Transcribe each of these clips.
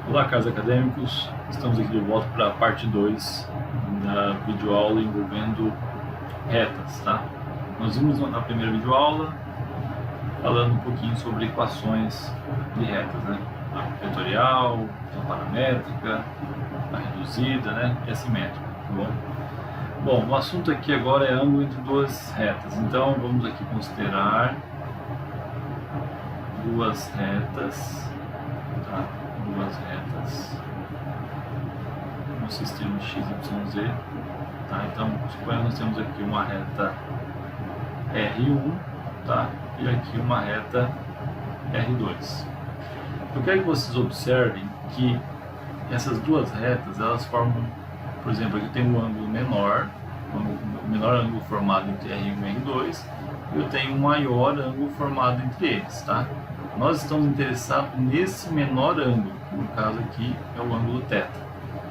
Olá, caros acadêmicos, estamos aqui de volta para a parte 2 da videoaula envolvendo retas, tá? Nós vimos na primeira videoaula falando um pouquinho sobre equações de retas, né? A vetorial, a paramétrica, a reduzida, né? E a simétrica, tá bom? Bom, o assunto aqui agora é ângulo entre duas retas, então vamos aqui considerar duas retas, tá? Duas retas no sistema XYZ, tá? Então, suponhamos que nós temos aqui uma reta R1, tá? E aqui uma reta R2. Eu quero que vocês observem que essas duas retas, elas formam, por exemplo, aqui tem um ângulo menor, o menor ângulo formado entre R1 e R2, e eu tenho um maior ângulo formado entre eles, tá? Nós estamos interessados nesse menor ângulo, que no caso aqui é o ângulo θ,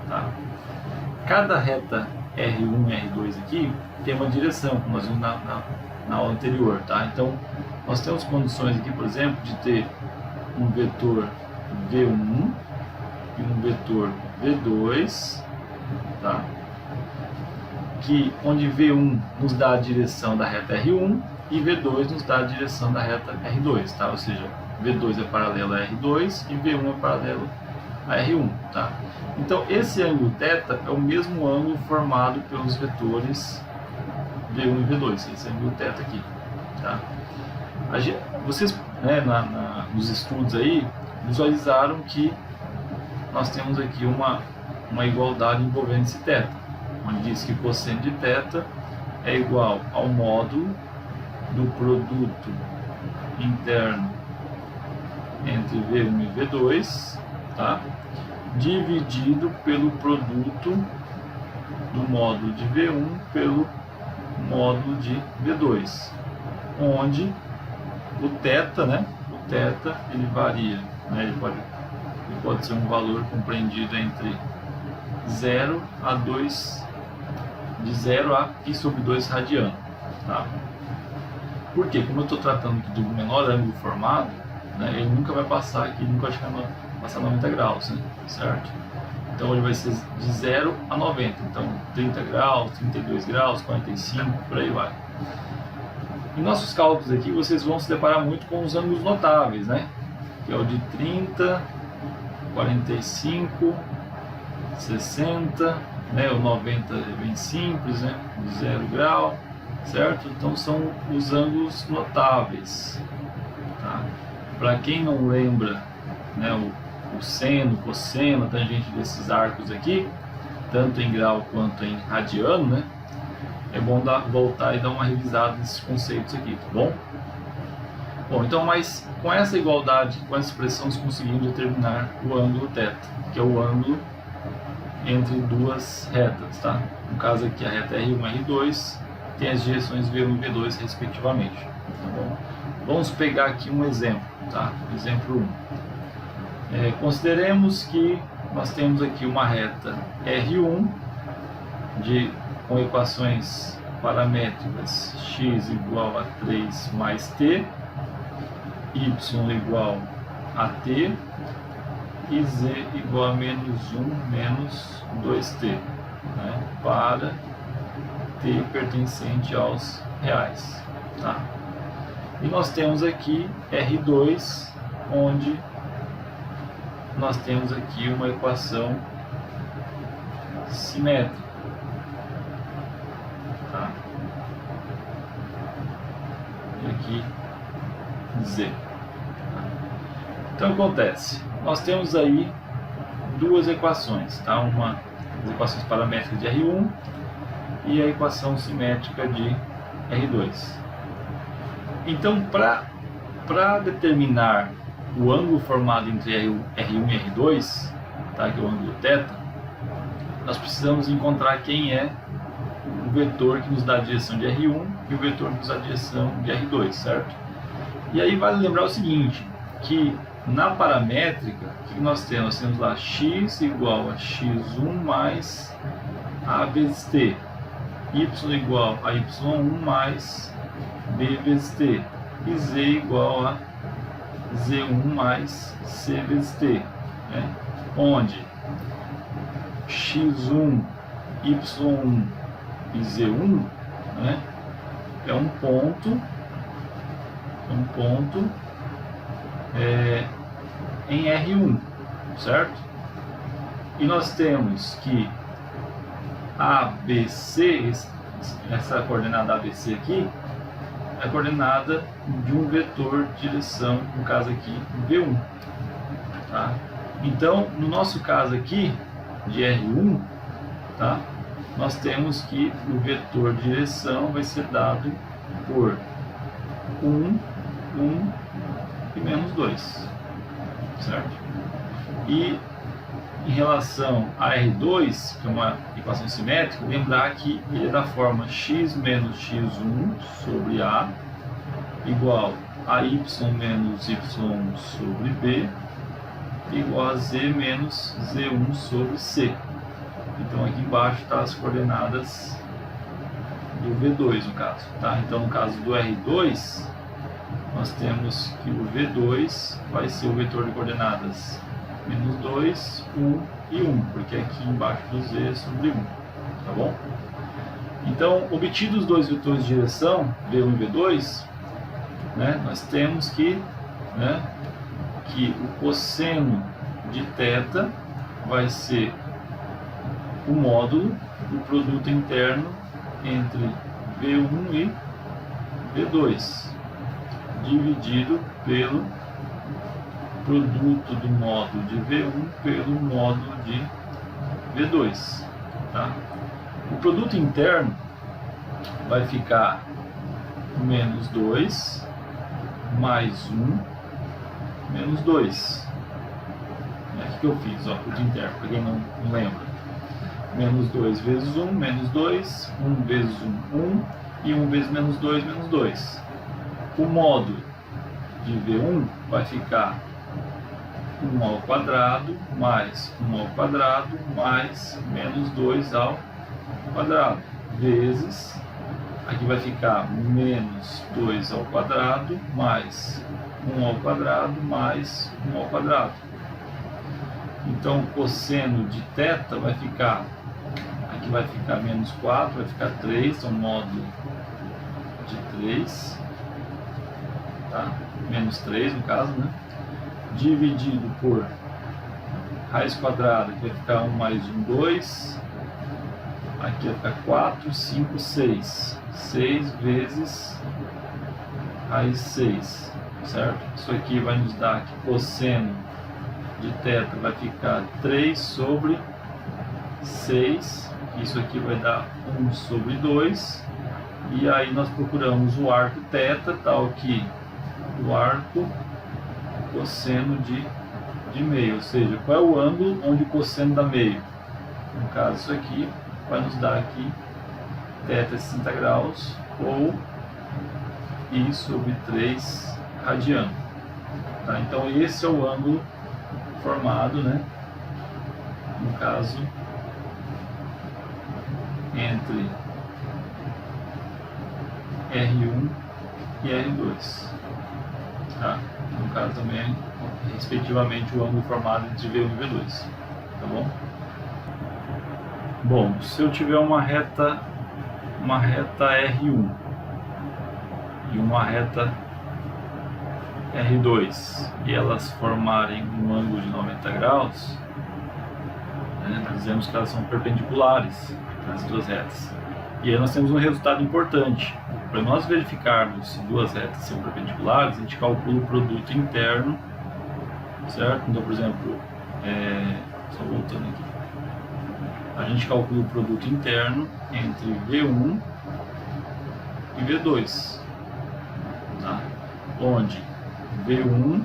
tá? Cada reta R1 e R2 aqui tem uma direção, como nós vimos na aula anterior, tá? Então, nós temos condições aqui, por exemplo, de ter um vetor V1 e um vetor V2, tá? Onde V1 nos dá a direção da reta R1 e V2 nos dá a direção da reta R2, tá? Ou seja, V2 é paralelo a R2 e V1 é paralelo a R1, tá? Então, esse ângulo θ é o mesmo ângulo formado pelos vetores V1 e V2, esse ângulo θ aqui, tá? Vocês, né, nos estudos aí, visualizaram que nós temos aqui uma igualdade envolvendo esse θ, onde diz que cosseno de θ é igual ao módulo do produto interno entre V1 e V2, tá? Dividido pelo produto do módulo de V1 pelo módulo de V2, onde o θ, né? O θ ele varia, né? Ele pode ser um valor compreendido entre 0 a 2, de 0 a π sobre 2 radiano, tá? Por quê? Como eu estou tratando aqui do menor ângulo formado, né, ele nunca vai passar aqui, nunca vai passar 90 graus, né, certo? Então ele vai ser de 0 a 90, então 30 graus, 32 graus, 45, por aí vai. Em nossos cálculos aqui, vocês vão se deparar muito com os ângulos notáveis, né? Que é o de 30, 45, 60, né? O 90 é bem simples, né? De 0 grau, certo? Então são os ângulos notáveis, tá? Para quem não lembra, né, o seno, cosseno, a tangente desses arcos aqui, tanto em grau quanto em radiano, né? É bom voltar e dar uma revisada nesses conceitos aqui, tá bom? Bom, então, mas com essa igualdade, com essa expressão, nós conseguimos determinar o ângulo θ, que é o ângulo entre duas retas, tá? No caso aqui, a reta R1 e R2 tem as direções V1 e V2, respectivamente, tá bom? Vamos pegar aqui um exemplo, tá? Exemplo 1. Consideremos que nós temos aqui uma reta R1 com equações paramétricas x igual a 3 mais t, y igual a t e z igual a menos 1 menos 2t, né, para t pertencente aos reais, tá? E nós temos aqui R2, onde nós temos aqui uma equação simétrica, tá? E aqui Z. Então acontece, nós temos aí duas equações, tá? As equações paramétricas de R1 e a equação simétrica de R2. Então, para determinar o ângulo formado entre R1 e R2, tá, que é o ângulo θ, nós precisamos encontrar quem é o vetor que nos dá a direção de R1 e o vetor que nos dá a direção de R2, certo? E aí vale lembrar o seguinte, que na paramétrica, o que nós temos? Nós temos lá x igual a x1 mais a vezes t, y igual a y1 mais b vezes t, e z igual a z1 mais c vezes t, né, onde x1, y1 e z1, né, é um ponto em R1, certo? E nós temos que ABC, essa coordenada ABC aqui, é a coordenada de um vetor de direção, no caso aqui, V1. Tá? Então, no nosso caso aqui, de R1, tá? Nós temos que o vetor de direção vai ser dado por 1, 1 e menos 2, certo? E em relação a R2, que é uma equação simétrica, lembrar que ele é da forma x menos x1 sobre A igual a y menos y sobre B igual a z menos z1 sobre C. Então aqui embaixo está as coordenadas do V2 no caso. Tá? Então no caso do R2, nós temos que o V2 vai ser o vetor de coordenadas menos 2, 1 e 1, porque aqui embaixo do Z sobre 1, tá bom? Então, obtidos os dois vetores de direção, V1 e V2, né, nós temos que o cosseno de θ vai ser o módulo do produto interno entre V1 e V2, dividido pelo produto do módulo de V1 pelo módulo de V2. Tá? O produto interno vai ficar menos 2 mais 1 menos 2. O que eu fiz? Ó, produto interno, para quem não lembra. Menos 2 vezes 1, menos 2, 1 vezes 1, 1, e 1 vezes menos 2, menos 2. O módulo de V1 vai ficar 1 ao quadrado mais 1 ao quadrado mais menos 2 ao quadrado, vezes, aqui vai ficar menos 2 ao quadrado mais 1 ao quadrado mais 1 ao quadrado. Então o cosseno de θ vai ficar, aqui vai ficar menos 4, vai ficar 3, então módulo de 3, tá? Menos 3 no caso, né? Dividido por raiz quadrada, que vai ficar 1 mais 1, 2, aqui vai ficar 4, 5, 6, 6 vezes raiz 6, certo? Isso aqui vai nos dar que cosseno de θ vai ficar 3 sobre 6, isso aqui vai dar 1 sobre 2, e aí nós procuramos o arco θ, tal que o arco cosseno de meio, ou seja, qual é o ângulo onde o cosseno dá meio. No caso, isso aqui vai nos dar aqui θ é 60 graus ou I sobre 3 radiano. Tá? Então esse é o ângulo formado, né, no caso, entre R1 e R2. Tá? No caso também, respectivamente, o ângulo formado entre V1 e V2. Tá bom? Bom, se eu tiver uma reta R1 e uma reta R2 e elas formarem um ângulo de 90 graus, né, nós dizemos que elas são perpendiculares, as duas retas. E aí nós temos um resultado importante. Para nós verificarmos se duas retas são perpendiculares, a gente calcula o produto interno, certo? Então, por exemplo, só voltando aqui, a gente calcula o produto interno entre V1 e V2, tá? Onde V1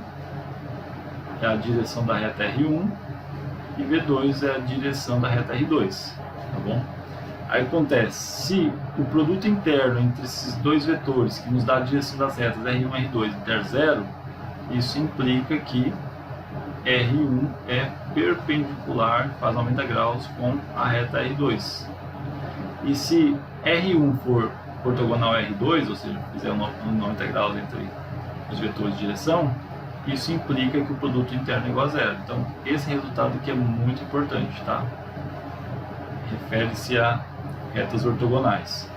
é a direção da reta R1 e V2 é a direção da reta R2, tá bom? Aí acontece, se o produto interno entre esses dois vetores, que nos dá a direção das retas R1 e R2, der zero, isso implica que R1 é perpendicular, faz 90 graus com a reta R2. E se R1 for ortogonal a R2, ou seja, fizer 90 graus entre os vetores de direção, isso implica que o produto interno é igual a zero. Então, esse resultado aqui é muito importante, tá? Refere-se a retas ortogonais.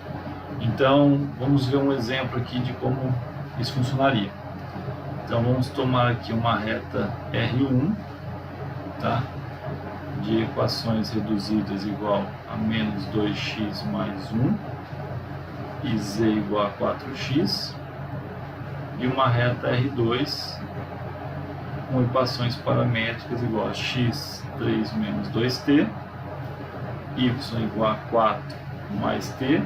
Então, vamos ver um exemplo aqui de como isso funcionaria. Então, vamos tomar aqui uma reta R1, tá? De equações reduzidas igual a menos 2x mais 1 e z igual a 4x, e uma reta R2 com equações paramétricas igual a x3 menos 2t, y igual a 4 mais t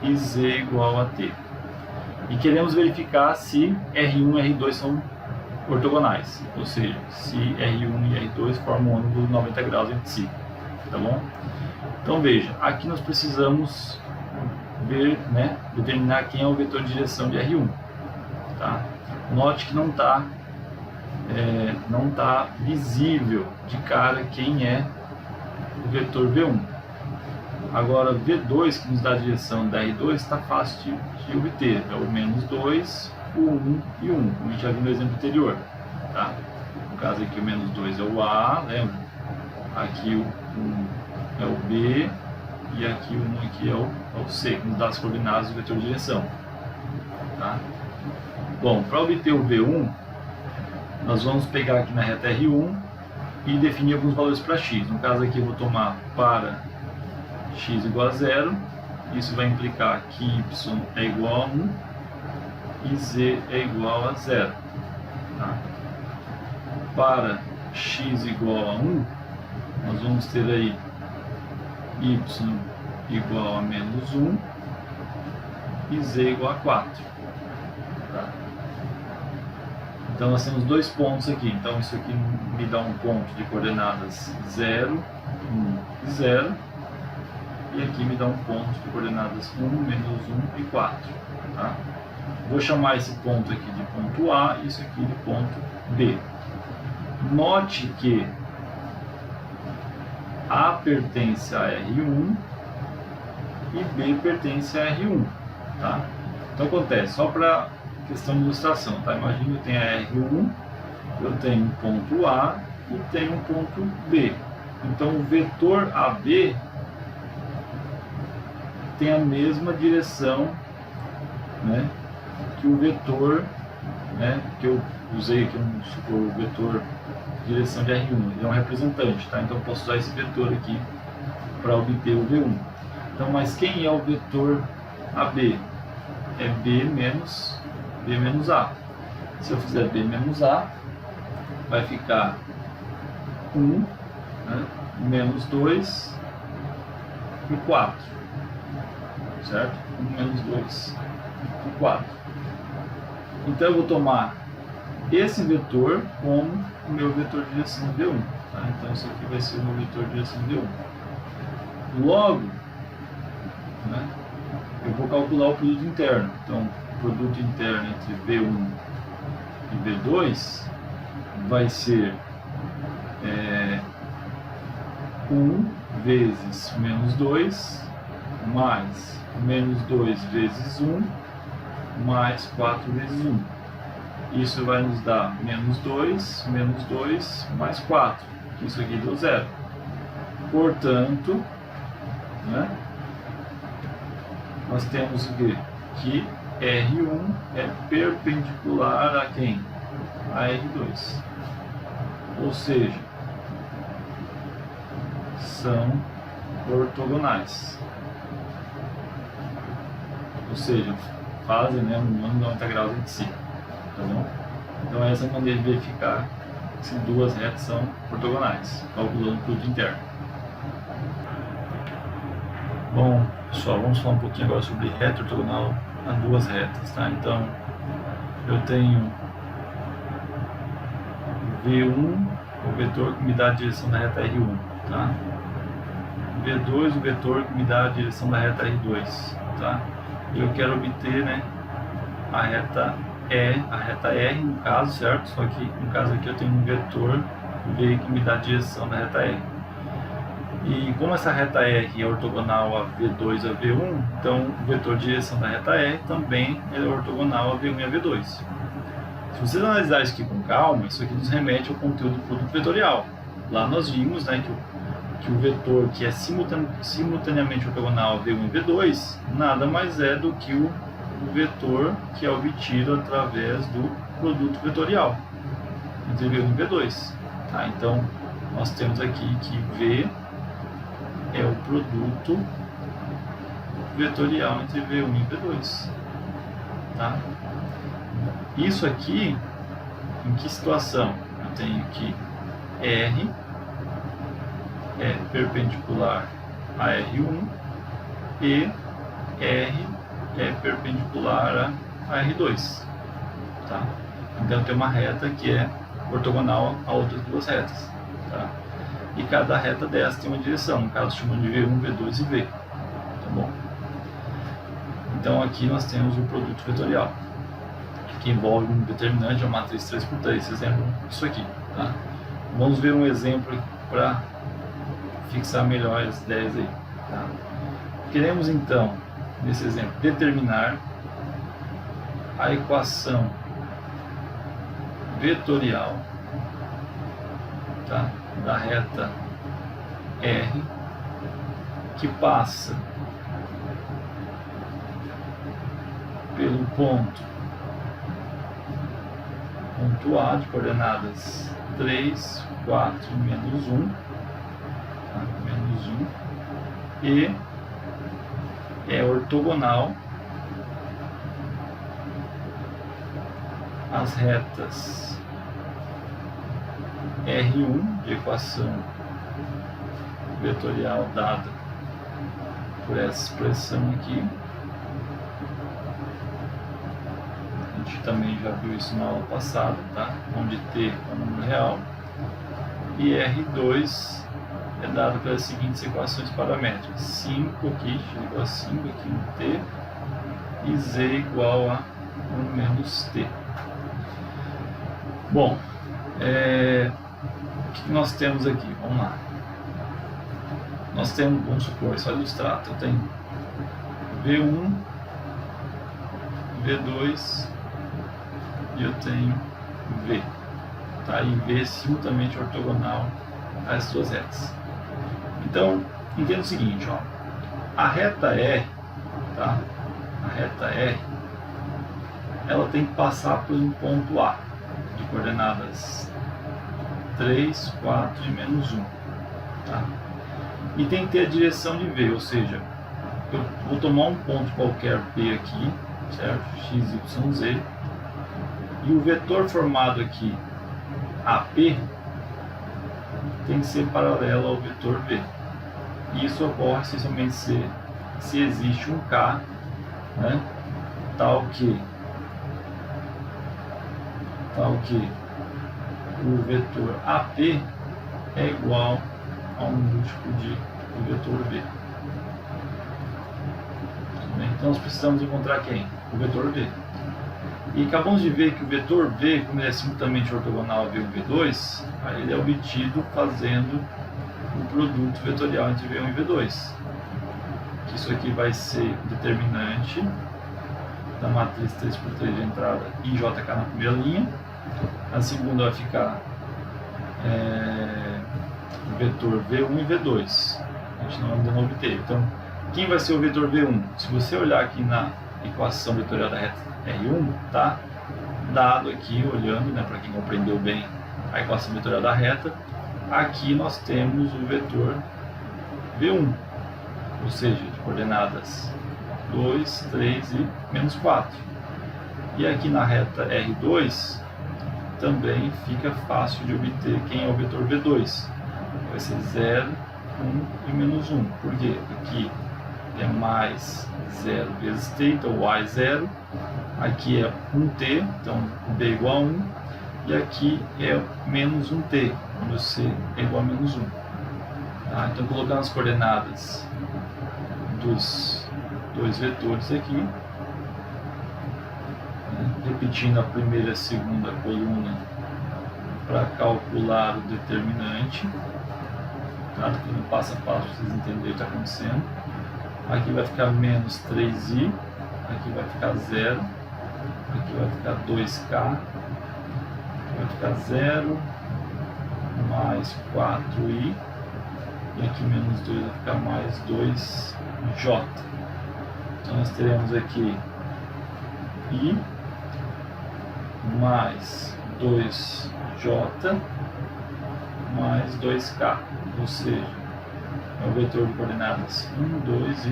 e z igual a t. E queremos verificar se R1 e R2 são ortogonais, ou seja, se R1 e R2 formam um ângulo de 90 graus entre si, tá bom? Então veja, aqui nós precisamos ver, né, determinar quem é o vetor de direção de R1, tá? Note que não está visível de cara quem é o vetor V1. Agora, V2, que nos dá a direção da R2, está fácil de obter. É o menos 2, o 1 e 1, como a gente já viu no exemplo anterior. Tá? No caso aqui, o menos 2 é o A, lembra? Aqui o 1 é o B, e aqui o 1 aqui é o C, que nos dá as coordenadas do vetor de direção. Tá? Bom, para obter o V1, nós vamos pegar aqui na reta R1 e definir alguns valores para x. No caso aqui eu vou tomar para x igual a 0, isso vai implicar que y é igual a 1 e z é igual a 0. Tá? Para x igual a 1, nós vamos ter aí y igual a menos 1 e z igual a 4. Tá? Então nós temos dois pontos aqui, então isso aqui me dá um ponto de coordenadas 0, 1 e 0, e aqui me dá um ponto de coordenadas 1, menos 1 e 4. Tá? Vou chamar esse ponto aqui de ponto A e isso aqui de ponto B. Note que A pertence a R1 e B pertence a R1. Tá? Então acontece, só para questão de ilustração, tá? Imagina eu tenho a R1, eu tenho um ponto A e tenho um ponto B. Então o vetor AB tem a mesma direção, né, que o vetor, né, que eu usei aqui, vamos supor, o vetor direção de R1, ele é um representante, tá? Então eu posso usar esse vetor aqui para obter o V1. Então, mas quem é o vetor AB? É B menos A. Se eu fizer B menos A, vai ficar 1, né, menos 2 e 4. Certo? 1 menos 2 e 4. Então eu vou tomar esse vetor como o meu vetor de direção V1. Tá? Então isso aqui vai ser o meu vetor de direção V1. Logo, né, eu vou calcular o produto interno. Então o produto interno entre V1 e V2 vai ser 1 vezes menos 2 mais menos 2 vezes 1 mais 4 vezes 1. Isso vai nos dar menos 2 mais 4, que isso aqui deu 0. Portanto, né, nós temos que R1 é perpendicular a quem? A R2. Ou seja, são ortogonais. Ou seja, fazem, né, um ângulo de 90 graus entre si. Tá bom? Então essa é a maneira de verificar se duas retas são ortogonais, calculando o produto interno. Bom, pessoal, vamos falar um pouquinho agora sobre reta ortogonal a duas retas, tá? Então, eu tenho V1, o vetor que me dá a direção da reta R1, tá? V2, o vetor que me dá a direção da reta R2, tá? E eu quero obter, né, a reta R no caso, certo? Só que no caso aqui eu tenho um vetor V que me dá a direção da reta R. E como essa reta R é ortogonal a V2 a V1, então o vetor de direção da reta R também é ortogonal a V1 e a V2. Se vocês analisarem isso aqui com calma, isso aqui nos remete ao conteúdo do produto vetorial. Lá nós vimos, né, que o vetor que é simultaneamente ortogonal a V1 e V2 nada mais é do que o vetor que é obtido através do produto vetorial entre V1 e V2. Tá? Então, nós temos aqui que V é o produto vetorial entre V1 e V2. Tá? Isso aqui, em que situação? Eu tenho que R é perpendicular a R1 e R é perpendicular a R2. Tá? Então tem uma reta que é ortogonal a outras duas retas. Tá? E cada reta dessa tem uma direção, no caso chamamos de V1, V2 e V. Tá bom? Então aqui nós temos o produto vetorial, que envolve um determinante, uma matriz 3x3. Vocês lembram disso aqui. Tá? Vamos ver um exemplo para fixar melhor as ideias aí. Tá? Queremos então, nesse exemplo, determinar a equação vetorial, tá, da reta R, que passa pelo ponto A de coordenadas 3, 4, menos 1, tá, menos 1, e é ortogonal às retas R1 de equação vetorial dada por essa expressão aqui. A gente também já viu isso na aula passada, tá? Onde T é um número real e R2 é dado pelas seguintes equações paramétricas: 5 aqui, x igual a 5 aqui no T, e Z igual a 1 menos T. Bom, o que nós temos aqui? Vamos lá. Nós temos, vamos supor, só ilustrar, eu tenho V1, V2 e eu tenho V. Tá? E V simultaneamente ortogonal às duas retas. Então, entenda o seguinte, ó, a reta R, tá? A reta R, ela tem que passar por um ponto A, de coordenadas 3, 4 e menos 1. Tá? E tem que ter a direção de V, ou seja, eu vou tomar um ponto qualquer P aqui, certo? X, Y, Z, e o vetor formado aqui, AP, tem que ser paralelo ao vetor V. E isso ocorre essencialmente se existe um K, né, tal que o vetor AP é igual a um múltiplo do vetor V. Então nós precisamos encontrar quem? O vetor V. E acabamos de ver que o vetor V, como ele é simultaneamente ortogonal a V1 e V2, aí ele é obtido fazendo o produto vetorial entre V1 e V2. Isso aqui vai ser determinante da matriz 3x3 de entrada e JK na primeira linha. A segunda vai ficar o vetor V1 e V2. A gente ainda não obteve. Então, quem vai ser o vetor V1? Se você olhar aqui na equação vetorial da reta R1, tá dado aqui, olhando, né, para quem compreendeu bem a equação vetorial da reta, aqui nós temos o vetor V1, ou seja, de coordenadas 2, 3 e menos 4. E aqui na reta R2 também fica fácil de obter quem é o vetor V2. Vai ser 0, 1 e menos 1. Por quê? Aqui é mais 0 vezes t, então y é 0. Aqui é 1t, então b é igual a 1. E aqui é menos 1t, onde c é igual a menos 1. Tá? Então, colocando as coordenadas dos dois vetores aqui, né? Repetindo a primeira e a segunda coluna para calcular o determinante, tá? No passo a passo, para vocês entenderem o que está acontecendo. Aqui vai ficar menos 3i, aqui vai ficar 0, aqui vai ficar 2k vai ficar 0 mais 4i, e aqui menos 2 vai ficar mais 2j. Então nós teremos aqui i mais 2j mais 2k, ou seja, é o vetor de coordenadas 1, 2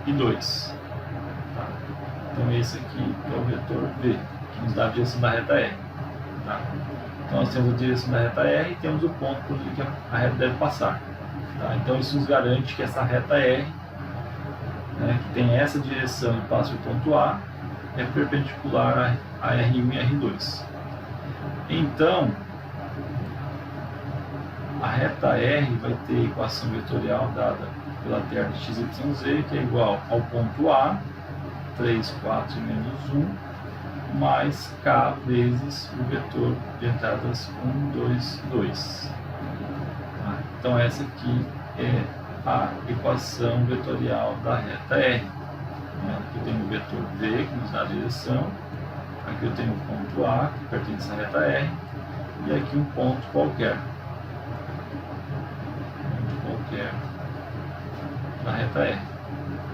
e 2. Tá? Então esse aqui é o vetor V, que nos dá a direção da reta R. Tá? Então nós temos a direção da reta R e temos o ponto por onde a reta deve passar. Tá? Então isso nos garante que essa reta R, né, que tem essa direção e passa o ponto A, é perpendicular a R1 e R2. Então, a reta R vai ter a equação vetorial dada pela terra de x, y, z, que é igual ao ponto A, 3, 4 e menos 1, mais k vezes o vetor de entradas 1, 2, 2. Tá? Então essa aqui é a equação vetorial da reta R. Aqui eu tenho o vetor V, que nos dá a direção. Aqui eu tenho o ponto A, que pertence à reta R. E aqui um ponto qualquer. Da reta R.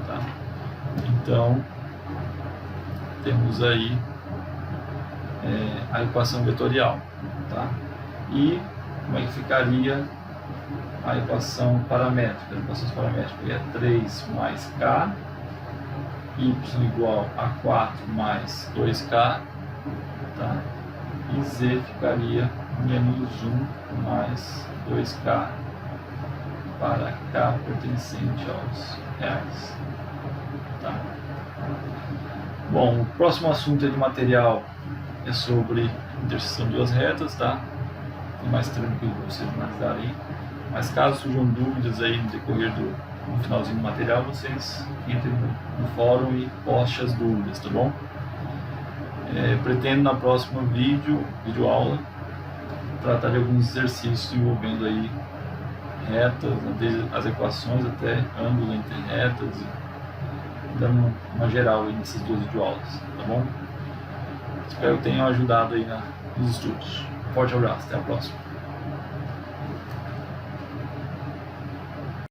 Tá? Então, temos aí a equação vetorial. Tá? E como é que ficaria a equação paramétrica? A equação paramétrica é 3 mais k, y igual a 4 mais 2k, tá? E z ficaria menos 1 mais 2k para k pertencente aos reais. Tá? Bom, o próximo assunto de material é sobre interseção de duas retas, tá? É mais tranquilo para vocês analisarem. Mas caso surjam dúvidas aí no decorrer no finalzinho do material, vocês entrem no fórum e postem as dúvidas, tá bom? Pretendo na próxima videoaula tratar de alguns exercícios envolvendo aí retas, desde as equações até ângulo entre retas, dando uma geral aí nessas duas videoaulas, tá bom? Espero que tenham ajudado aí nos estudos. Forte abraço, até a próxima.